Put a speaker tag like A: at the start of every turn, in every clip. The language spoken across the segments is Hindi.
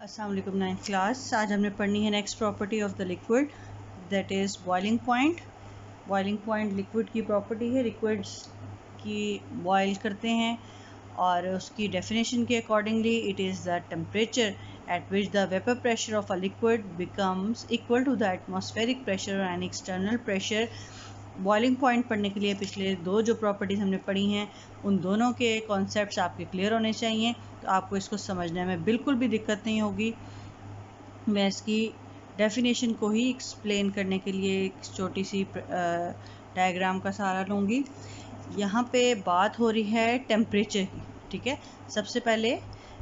A: अस्सलाम वालेकुम नाइन्थ क्लास। आज हमने पढ़नी है next property of the liquid, that is boiling point. Boiling point liquid की प्रॉपर्टी है। लिक्विड्स की बॉयल करते हैं और उसकी डेफिनेशन के accordingly it is the temperature at which the vapor pressure of a liquid becomes equal to the atmospheric pressure and external pressure। Boiling point पढ़ने के लिए पिछले दो जो प्रॉपर्टीज़ हमने पढ़ी हैं उन दोनों के कॉन्सेप्ट्स आपके क्लियर होने चाहिए, तो आपको इसको समझने में बिल्कुल भी दिक्कत नहीं होगी। मैं इसकी डेफिनेशन को ही एक्सप्लेन करने के लिए एक छोटी सी डायग्राम का सहारा लूँगी। यहाँ पे बात हो रही है टेम्परेचर की, ठीक है। सबसे पहले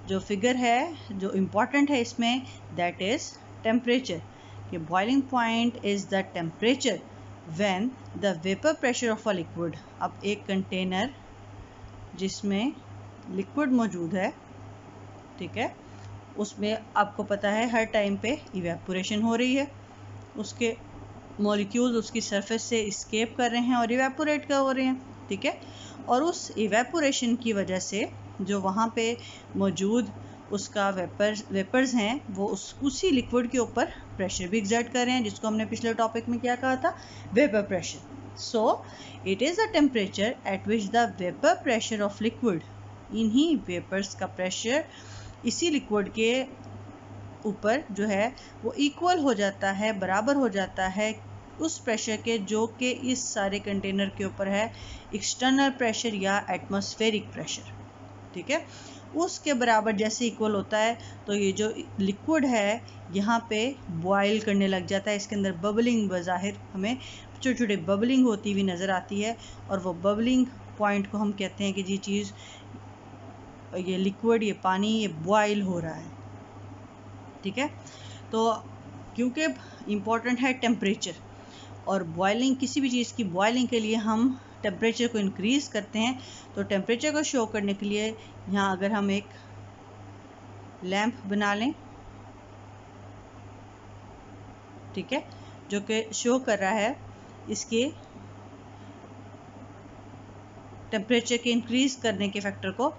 A: जो फिगर है जो इम्पॉर्टेंट है इसमें, दैट इज़ टेम्परेचर। कि boiling point is the temperature when the vapour pressure of a liquid. अब एक कंटेनर जिसमें लिक्विड मौजूद है, ठीक है, उसमें आपको पता है हर टाइम पे इवेपोरेशन हो रही है, उसके मॉलिक्यूल्स उसकी सरफेस से इस्केप कर रहे हैं और इवेपोरेट कर हो रहे हैं, ठीक है। और उस इवेपोरेशन की वजह से जो वहाँ पे मौजूद उसका वेपर्स हैं वो उसी लिक्विड के ऊपर प्रेशर भी एग्जर्ट कर रहे हैं, जिसको हमने पिछले टॉपिक में क्या कहा था, vapour pressure. So it is the temperature at which the vapour pressure of liquid, इन्हीं वेपर्स का प्रेशर इसी लिक्विड के ऊपर जो है वो इक्वल हो जाता है, बराबर हो जाता है उस प्रेशर के जो कि इस सारे कंटेनर के ऊपर है, एक्सटर्नल प्रेशर या एटमॉस्फेरिक प्रेशर, ठीक है। उसके बराबर जैसे इक्वल होता है तो ये जो लिक्विड है यहाँ पे बॉयल करने लग जाता है। इसके अंदर बबलिंग, बज़ाहिर हमें छोटे छोटे बबलिंग होती हुई नज़र आती है, और वो बबलिंग पॉइंट को हम कहते हैं कि जी चीज़, ये लिक्विड, ये पानी, ये बॉयल हो रहा है, ठीक है। तो क्योंकि इम्पॉर्टेंट है टेम्परेचर, और बॉइलिंग, किसी भी चीज़ की बॉइलिंग के लिए हम टेम्परेचर को इंक्रीज़ करते हैं, तो टेम्परेचर को शो करने के लिए यहाँ अगर हम एक लैंप बना लें, ठीक है, जो कि शो कर रहा है इसके टेम्परेचर के इंक्रीज़ करने के फैक्टर को,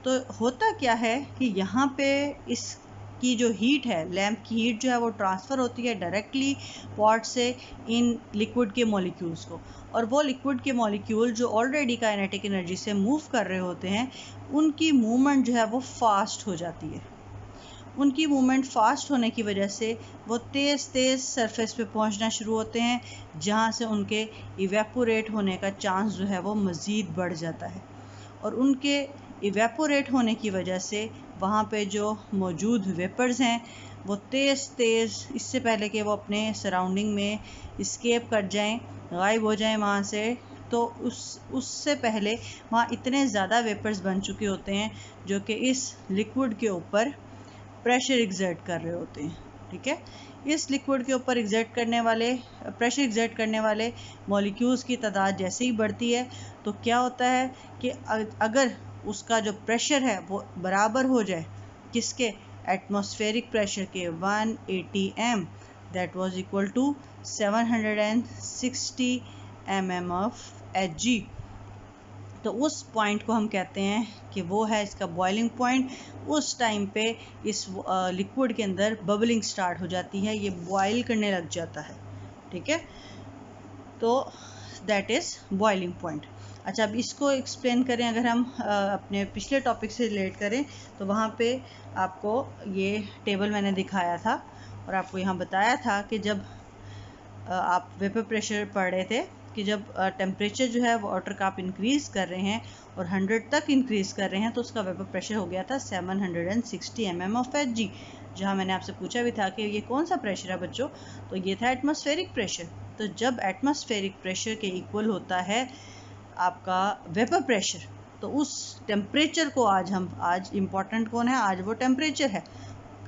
A: तो होता क्या है कि यहाँ पे इसकी जो हीट है, लैंप की हीट जो है वो ट्रांसफ़र होती है डायरेक्टली पॉट से इन लिक्विड के मॉलिक्यूल्स को, और वो लिक्विड के मॉलिक्यूल जो ऑलरेडी काइनेटिक एनर्जी से मूव कर रहे होते हैं, उनकी मूवमेंट जो है वो फास्ट हो जाती है। उनकी मूवमेंट फास्ट होने की वजह से वो तेज़ तेज़ सरफेस पे पहुंचना शुरू होते हैं, जहां से उनके इवेपोरेट होने का चांस जो है वो मज़ीद बढ़ जाता है। और उनके इवेपोरेट होने की वजह से वहाँ पे जो मौजूद वेपर्स हैं वो तेज़ तेज़, इससे पहले कि वो अपने सराउंडिंग में इस्केप कर जाएं, गायब हो जाएं वहाँ से, तो उससे पहले वहाँ इतने ज़्यादा वेपर्स बन चुके होते हैं जो कि इस लिक्विड के ऊपर प्रेशर एग्जर्ट कर रहे होते हैं, ठीक है। इस लिक्विड के ऊपर प्रेशर एग्जर्ट करने वाले मॉलिक्यूल्स की तादाद जैसे ही बढ़ती है, तो क्या होता है कि अगर उसका जो प्रेशर है वो बराबर हो जाए किसके, एटमॉस्फेरिक प्रेशर के, 180 m, that was equal to 760 mm of Hg, तो उस पॉइंट को हम कहते हैं कि वो है इसका बॉइलिंग पॉइंट। उस टाइम पे इस लिक्विड के अंदर बबलिंग स्टार्ट हो जाती है, ये बॉयल करने लग जाता है, ठीक है। तो दैट इज़ बॉइलिंग पॉइंट। अच्छा, अब इसको एक्सप्लेन करें, अगर हम अपने पिछले टॉपिक से रिलेट करें, तो वहाँ पे आपको ये टेबल मैंने दिखाया था और आपको यहाँ बताया था कि जब आप वेपर प्रेशर पढ़ रहे थे कि जब टेम्परेचर जो है वाटर का आप इंक्रीज़ कर रहे हैं और 100 तक इंक्रीज़ कर रहे हैं, तो उसका वेपर प्रेशर हो गया था 760 mm ऑफ Hg। जहाँ मैंने आपसे पूछा भी था कि ये कौन सा प्रेशर है बच्चों, तो ये था एटमॉस्फेरिक प्रेशर। तो जब एटमॉस्फेरिक प्रेशर के इक्वल होता है आपका वेपर प्रेशर, तो उस टेम्परेचर को आज इम्पॉर्टेंट कौन है, आज वो टेम्परेचर है।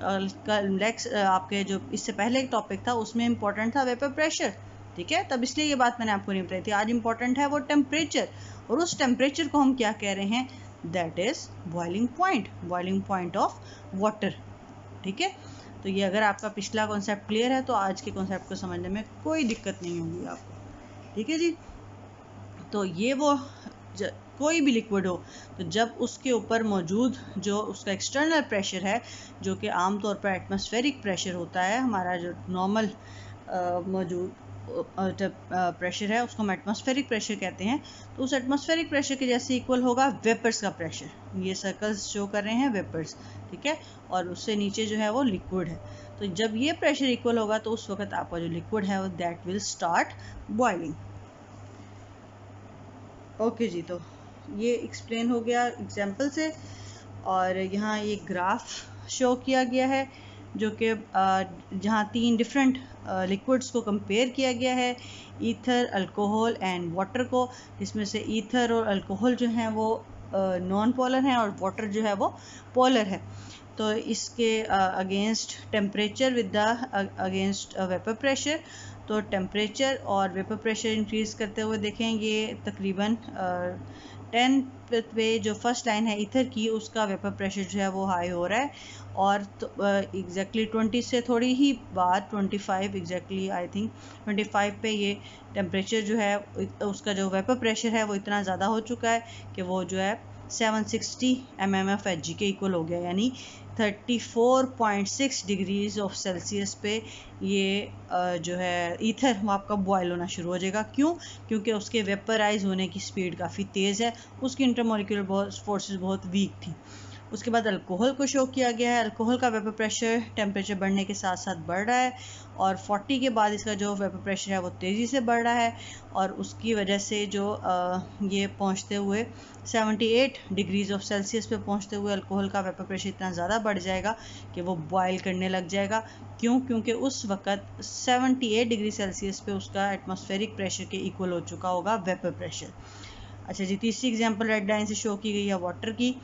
A: नेक्स्ट आपके जो इससे पहले एक टॉपिक था उसमें इम्पॉर्टेंट था वेपर प्रेशर, ठीक है, तब इसलिए ये बात मैंने आपको नहीं बताई थी। आज इम्पॉर्टेंट है वो टेम्परेचर, और उस टेम्परेचर को हम क्या कह रहे हैं, that is boiling point of water, ठीक है। तो ये अगर आपका पिछला कॉन्सेप्ट क्लियर है तो आज के कॉन्सेप्ट को समझने में कोई दिक्कत नहीं होगी आपको, ठीक है जी। तो ये वो कोई भी लिक्विड हो, तो जब उसके ऊपर मौजूद जो उसका एक्सटर्नल प्रेशर है, जो कि आमतौर पर एटमॉस्फेरिक प्रेशर होता है, हमारा जो नॉर्मल मौजूद प्रेशर है उसको हम एटमॉस्फेरिक प्रेशर कहते हैं, तो उस एटमॉस्फेरिक प्रेशर के जैसे इक्वल होगा वेपर्स का प्रेशर। ये सर्कल्स शो कर रहे हैं वेपर्स, ठीक है, और उससे नीचे जो है वो लिक्विड है। तो जब ये प्रेशर इक्वल होगा तो उस वक्त आपका जो लिक्विड है वो that will start boiling. Okay जी, तो ये एक्सप्लेन हो गया एग्जाम्पल से। और यहाँ ये ग्राफ शो किया गया है जो कि जहाँ 3 डिफरेंट लिक्विड्स को कंपेयर किया गया है, ईथर, अल्कोहल एंड वाटर को, जिसमें से ईथर और अल्कोहल जो हैं वो नॉन पोलर हैं और वाटर जो है वो पोलर है। तो इसके against temperature with the against vapour pressure, तो टेम्परेचर और वेपर प्रेशर इंक्रीज़ करते हुए देखें ये तकरीबन 10 पे जो फर्स्ट लाइन है ईथर की, उसका वेपर प्रेशर जो है वो हाई हो रहा है, और एग्जैक्टली 20 से थोड़ी ही बाद 25 एग्जैक्टली आई थिंक 25 पे ये टेम्परेचर जो है उसका जो वेपर प्रेशर है वो इतना ज़्यादा हो चुका है कि वो जो है 760 mmFHg के इक्वल हो गया, यानी 34.6 डिग्रीज ऑफ सेल्सियस पे ये जो है ईथर वो आपका बॉयल होना शुरू हो जाएगा। क्यों? क्योंकि उसके वेपराइज होने की स्पीड काफ़ी तेज़ है, उसकी इंटरमोलिकुलर फोर्सेस बहुत वीक थी। उसके बाद अल्कोहल को शो किया गया है। अल्कोहल का वेपर प्रेशर टेम्परेचर बढ़ने के साथ साथ बढ़ रहा है, और 40 के बाद इसका जो वेपर प्रेशर है वो तेज़ी से बढ़ रहा है, और उसकी वजह से जो ये पहुंचते हुए 78 डिग्रीज ऑफ सेल्सियस पे पहुंचते हुए अल्कोहल का वेपर प्रेशर इतना ज़्यादा बढ़ जाएगा कि वो बॉयल करने लग जाएगा। क्यों? क्योंकि उस वक़्त 78 डिग्री सेल्सियस पे उसका एटमॉस्फेरिक प्रेशर के इक्वल हो चुका होगा वेपर प्रेशर। अच्छा जी, तीसरी एग्जांपल रेड लाइन से शो की गई है वाटर की,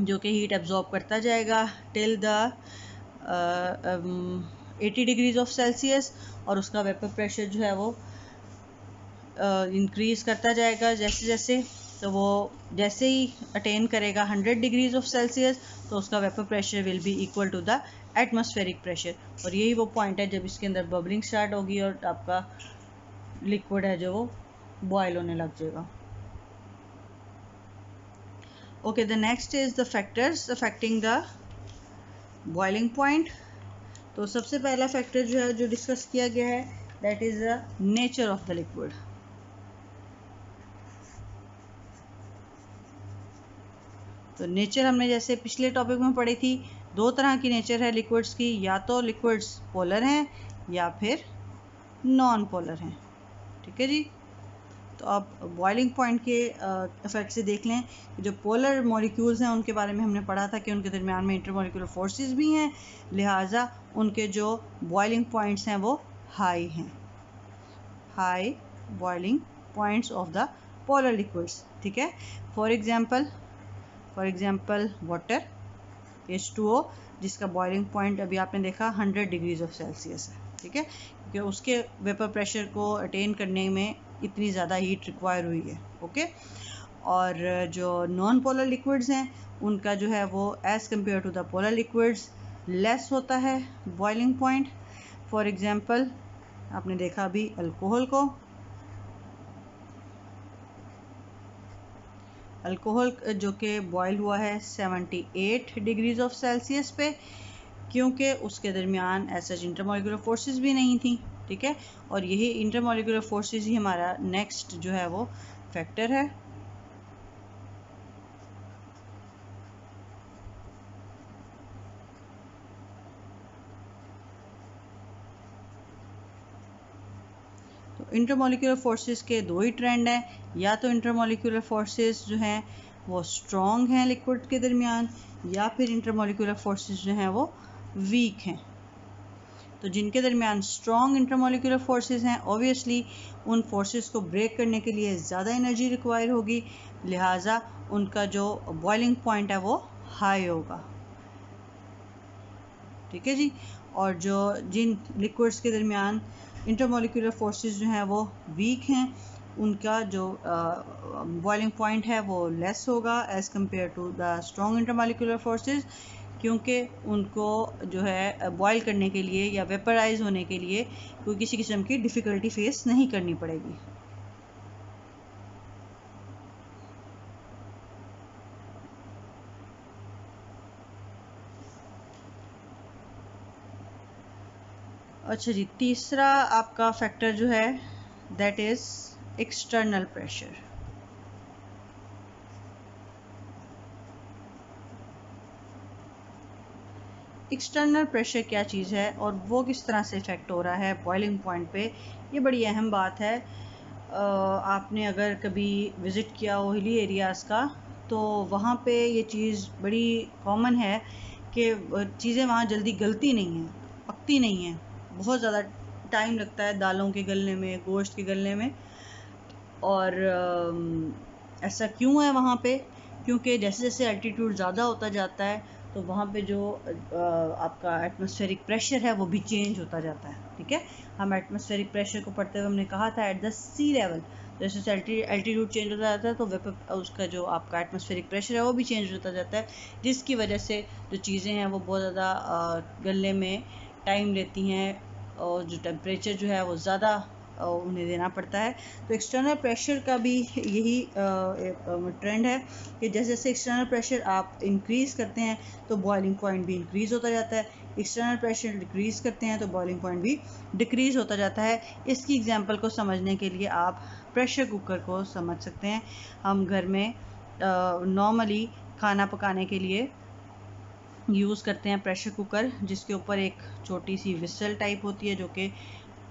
A: जो कि हीट एब्जॉर्ब करता जाएगा till the 80 degrees of Celsius, और उसका वेपर प्रेशर जो है वो इंक्रीज़ करता जाएगा जैसे जैसे, तो वो जैसे ही अटेन करेगा 100 डिग्रीज ऑफ सेल्सियस तो उसका vapour pressure will be equal to the atmospheric pressure, और यही वो पॉइंट है जब इसके अंदर बबलिंग स्टार्ट होगी और आपका लिक्विड है जो वो बॉयल होने लग जाएगा। Okay, the next is the factors affecting the boiling point. तो सबसे पहला फैक्टर जो है जो डिस्कस किया गया है that is the nature of the liquid. तो नेचर हमने जैसे पिछले टॉपिक में पढ़ी थी, 2 तरह की नेचर है लिक्विड्स की, या तो लिक्विड्स पोलर हैं या फिर नॉन पोलर हैं, ठीक है जी। तो आप बॉइलिंग पॉइंट के इफेक्ट से देख लें कि जो पोलर मॉलिक्यूल्स हैं उनके बारे में हमने पढ़ा था कि उनके दरमियान में इंटरमॉलिक्यूलर फोर्सेस भी हैं, लिहाजा उनके जो बॉइलिंग पॉइंट्स हैं वो हाई हैं, high boiling points of the polar liquids, ठीक है। फॉर एग्जांपल वाटर H2O, जिसका बॉइलिंग पॉइंट अभी आपने देखा 100 डिग्रीज ऑफ सेल्सियस है, ठीक है, क्योंकि उसके वेपर प्रेशर को अटेन करने में इतनी ज़्यादा हीट रिक्वायर हुई है, ओके। और जो नॉन पोलर लिक्विड्स हैं उनका जो है वो as compare to the polar liquids less होता है बॉइलिंग पॉइंट। फॉर एग्जांपल आपने देखा अभी अल्कोहल को, अल्कोहल जो कि बॉयल हुआ है 78 डिग्रीज ऑफ सेल्सियस पे, क्योंकि उसके दरमियान ऐसा इंटरमॉलिक्यूलर फोर्सेस भी नहीं थी, ठीक है, और यही इंटरमॉलिक्यूलर फोर्सेस ही हमारा नेक्स्ट जो है वो फैक्टर है। तो इंटरमॉलिक्यूलर फोर्सेस के 2 ही ट्रेंड हैं, या तो इंटरमॉलिक्यूलर फोर्सेस जो हैं वो स्ट्रॉन्ग हैं लिक्विड के दरमियान, या फिर इंटरमॉलिक्यूलर फोर्सेस जो हैं वो वीक हैं। तो जिनके दरमियान स्ट्रॉन्ग इंटरमॉलिक्यूलर फोर्सेस हैं, ऑब्वियसली उन फोर्सेस को ब्रेक करने के लिए ज़्यादा एनर्जी रिक्वायर होगी, लिहाजा उनका जो बॉइलिंग पॉइंट है वो हाई होगा, ठीक है जी। और जो जिन लिक्विड्स के दरमियान इंटरमॉलिक्यूलर फोर्सेस जो हैं वो वीक हैं, उनका जो बॉइलिंग पॉइंट है वो लेस होगा as compare to the strong intermolecular forces, क्योंकि उनको जो है बॉयल करने के लिए या वेपराइज होने के लिए कोई किसी किस्म की डिफ़िकल्टी फेस नहीं करनी पड़ेगी। अच्छा जी, तीसरा आपका फैक्टर जो है that is external pressure. External pressure क्या चीज़ है और वो किस तरह से इफ़ेक्ट हो रहा है बॉइलिंग पॉइंट पे, ये बड़ी अहम बात है। आपने अगर कभी विज़िट किया हो हिली एरियाज़ का तो वहाँ पे ये चीज़ बड़ी कॉमन है कि चीज़ें वहाँ जल्दी गलती नहीं हैं, पकती नहीं हैं, बहुत ज़्यादा टाइम लगता है दालों के गलने में, गोश्त के गलने में। और ऐसा क्यों है वहाँ पे? क्योंकि जैसे जैसे एल्टीट्यूड ज़्यादा होता जाता है तो वहाँ पे जो आपका एटमॉस्फेरिक प्रेशर है वो भी चेंज होता जाता है। ठीक है, हम एटमॉस्फेरिक प्रेशर को पढ़ते हुए हमने कहा था एट द सी लेवल, जैसे जैसे एल्टीट्यूड चेंज होता जाता है तो वेपर उसका जो आपका एटमॉस्फेरिक प्रेशर है वो भी चेंज होता जाता है, जिसकी वजह से जो चीज़ें हैं वो बहुत ज़्यादा गलने में टाइम लेती हैं और जो टेम्परेचर जो है वो ज़्यादा उन्हें देना पड़ता है। तो एक्सटर्नल प्रेशर का भी यही ट्रेंड है कि जैसे जैसे एक्सटर्नल प्रेशर आप इंक्रीज़ करते हैं तो बॉइलिंग पॉइंट भी इंक्रीज़ होता जाता है, एक्सटर्नल प्रेशर डिक्रीज़ करते हैं तो बॉइलिंग पॉइंट भी डिक्रीज़ होता जाता है। इसकी एग्जांपल को समझने के लिए आप प्रेशर कुकर को समझ सकते हैं। हम घर में नॉर्मली खाना पकाने के लिए यूज़ करते हैं प्रेशर कुकर, जिसके ऊपर एक छोटी सी विसल टाइप होती है जो कि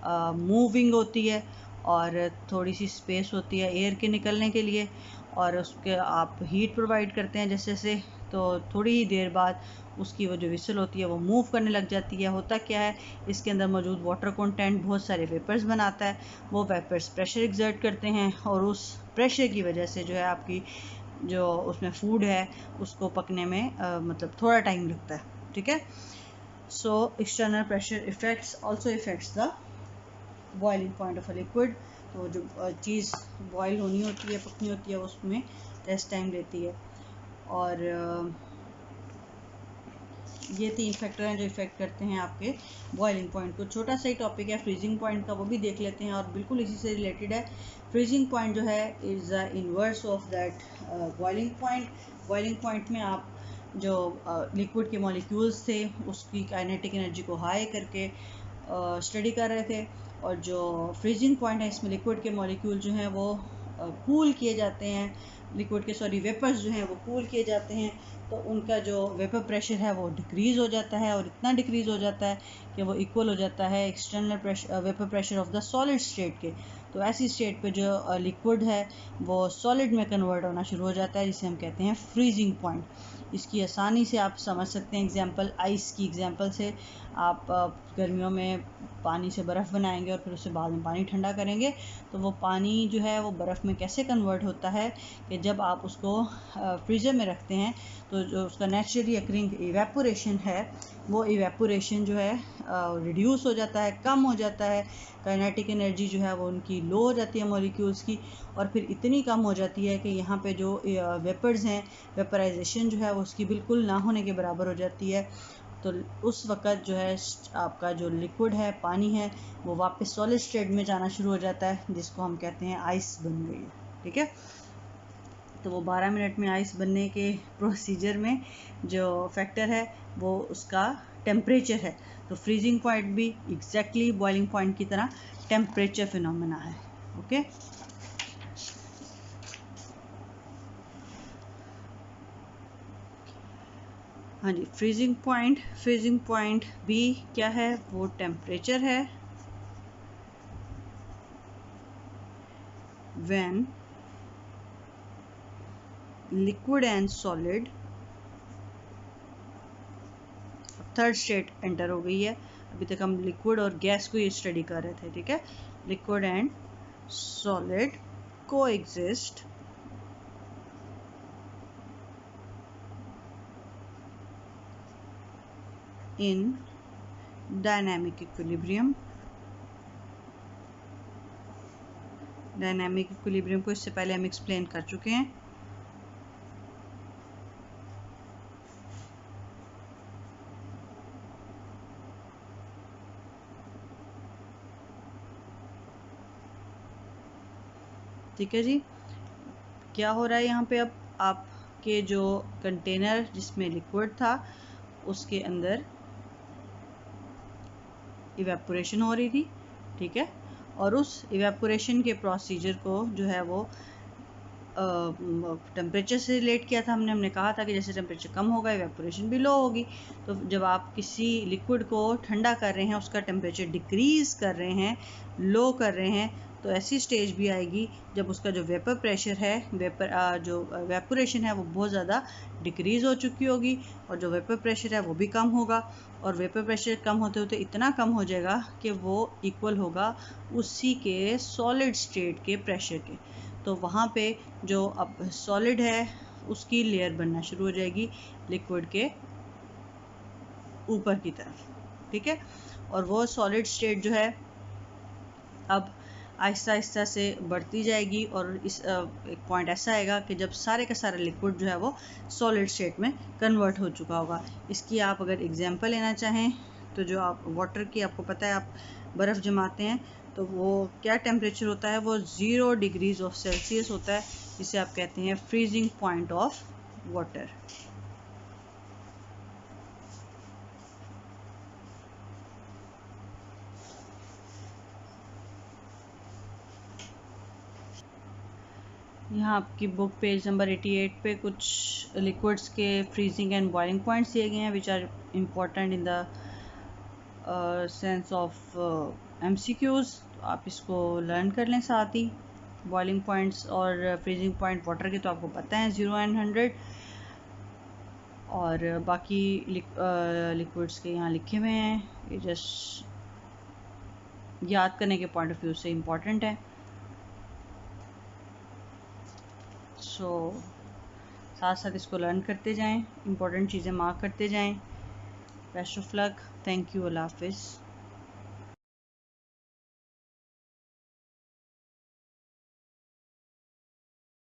A: मूविंग होती है और थोड़ी सी स्पेस होती है एयर के निकलने के लिए, और उसके आप हीट प्रोवाइड करते हैं जैसे जैसे, तो थोड़ी ही देर बाद उसकी वो जो विसल होती है वो मूव करने लग जाती है। होता क्या है, इसके अंदर मौजूद वाटर कंटेंट बहुत सारे वेपर्स बनाता है, वो वेपर्स प्रेशर एक्सर्ट करते हैं और उस प्रेशर की वजह से जो है आपकी जो उसमें फूड है उसको पकने में मतलब थोड़ा टाइम लगता है। ठीक है, so external pressure effects also effects the boiling point of a liquid. तो जो चीज़ बॉयल होनी होती है, पकनी होती है, उसमें लेस टाइम लेती है। और ये 3 फैक्टर हैं जो इफ़ेक्ट करते हैं आपके बॉइलिंग पॉइंट को। छोटा सा ही टॉपिक है फ्रीजिंग पॉइंट का, वो भी देख लेते हैं और बिल्कुल इसी से रिलेटेड है। फ्रीजिंग पॉइंट जो है is the inverse of that boiling point. Boiling point में आप जो लिक्विड के मॉलिक्यूल्स थे उसकी काइनेटिक एनर्जी को हाई करके स्टडी कर रहे थे, और जो फ्रीजिंग पॉइंट है इसमें लिक्विड के मॉलिक्यूल जो हैं वो कूल किए जाते हैं, लिक्विड के वेपर्स जो हैं वो कूल किए जाते हैं, तो उनका जो वेपर प्रेशर है वो डिक्रीज़ हो जाता है, और इतना डिक्रीज़ हो जाता है कि वो इक्वल हो जाता है external pressure vapour pressure of the solid state के। तो ऐसी स्टेट पे जो लिक्विड है वो सॉलिड में कन्वर्ट होना शुरू हो जाता है, जिसे हम कहते हैं फ्रीजिंग पॉइंट। इसकी आसानी से आप समझ सकते हैं एग्जांपल, आइस की एग्जांपल से। आप गर्मियों में पानी से बर्फ़ बनाएंगे और फिर उससे बाद में पानी ठंडा करेंगे, तो वो पानी जो है वो बर्फ़ में कैसे कन्वर्ट होता है कि जब आप उसको फ्रीज़र में रखते हैं तो जो उसका नेचुरली अकरिंग इवेपोरेशन है वो इवेपोरेशन जो है रिड्यूस हो जाता है, कम हो जाता है। काइनेटिक एनर्जी जो है वो उनकी लो हो जाती है मॉलिक्यूल्स की, और फिर इतनी कम हो जाती है कि यहाँ पे जो वेपर्स हैं, वेपराइजेशन जो है वो उसकी बिल्कुल ना होने के बराबर हो जाती है। तो उस वक़्त जो है आपका जो लिक्विड है, पानी है, वो वापस सॉलिड स्टेट में जाना शुरू हो जाता है, जिसको हम कहते हैं आइस बन गई है। ठीक है, तो वो 12 मिनट में आइस बनने के प्रोसीजर में जो फैक्टर है वो उसका टेम्परेचर है। तो फ्रीजिंग पॉइंट भी एग्जैक्टली बॉइलिंग पॉइंट की तरह टेम्परेचर फिनोमेना है। ओके, हाँ जी, फ्रीजिंग पॉइंट भी क्या है, वो टेम्परेचर है when liquid and solid, third state enter हो गई है। अभी तक हम लिक्विड और गैस को ही स्टडी कर रहे थे। ठीक है, लिक्विड एंड सॉलिड को exist in dynamic equilibrium. Dynamic equilibrium को इससे पहले हम एक्सप्लेन कर चुके हैं। ठीक है जी, क्या हो रहा है यहाँ पे, अब आपके जो कंटेनर जिसमें लिक्विड था उसके अंदर इवेपोरेशन हो रही थी, ठीक है। और उस इवेपोरेशन के प्रोसीजर को जो है वो टेम्परेचर से रिलेट किया था हमने कहा था कि जैसे टेम्परेचर कम होगा इवेपोरेशन भी लो होगी। तो जब आप किसी लिक्विड को ठंडा कर रहे हैं, उसका टेम्परेचर डिक्रीज़ कर रहे हैं, लो कर रहे हैं, तो ऐसी स्टेज भी आएगी जब उसका जो वेपर प्रेशर है, जो इवेपोरेशन है वो बहुत ज़्यादा डिक्रीज़ हो चुकी होगी और जो वेपर प्रेशर है वो भी कम होगा। और वेपर प्रेशर कम होते होते इतना कम हो जाएगा कि वो इक्वल होगा उसी के सॉलिड स्टेट के प्रेशर के। तो वहाँ पे जो अब सॉलिड है उसकी लेयर बनना शुरू हो जाएगी लिक्विड के ऊपर की तरफ, ठीक है। और वो सॉलिड स्टेट जो है अब आहिस्ता आहिस्ता से बढ़ती जाएगी और इस एक पॉइंट ऐसा आएगा कि जब सारे का सारा लिक्विड जो है वो सॉलिड स्टेट में कन्वर्ट हो चुका होगा। इसकी आप अगर एग्जांपल लेना चाहें तो जो आप वाटर की, आपको पता है आप बर्फ़ जमाते हैं तो वो क्या टेम्परेचर होता है, वो 0 डिग्रीज ऑफ सेल्सियस होता है, जिसे आप कहते हैं फ्रीजिंग पॉइंट ऑफ वाटर। यहाँ आपकी बुक पेज नंबर 88 पे कुछ लिक्विड्स के फ्रीजिंग एंड बॉइलिंग पॉइंट्स दिए गए हैं which are important in the sense of MCQs। आप इसको लर्न कर लें साथ ही। बॉइलिंग पॉइंट्स और फ्रीजिंग पॉइंट वाटर के तो आपको पता है 0 and 100, और बाकी लिक्विड्स के यहाँ लिखे हुए हैं, ये जस्ट याद करने के पॉइंट ऑफ व्यू से इम्पॉर्टेंट है। सो साथ साथ इसको लर्न करते जाएं, इम्पॉर्टेंट चीज़ें मार्क करते जाएं। Best of luck, thank you, अल्लाह हाफिज़।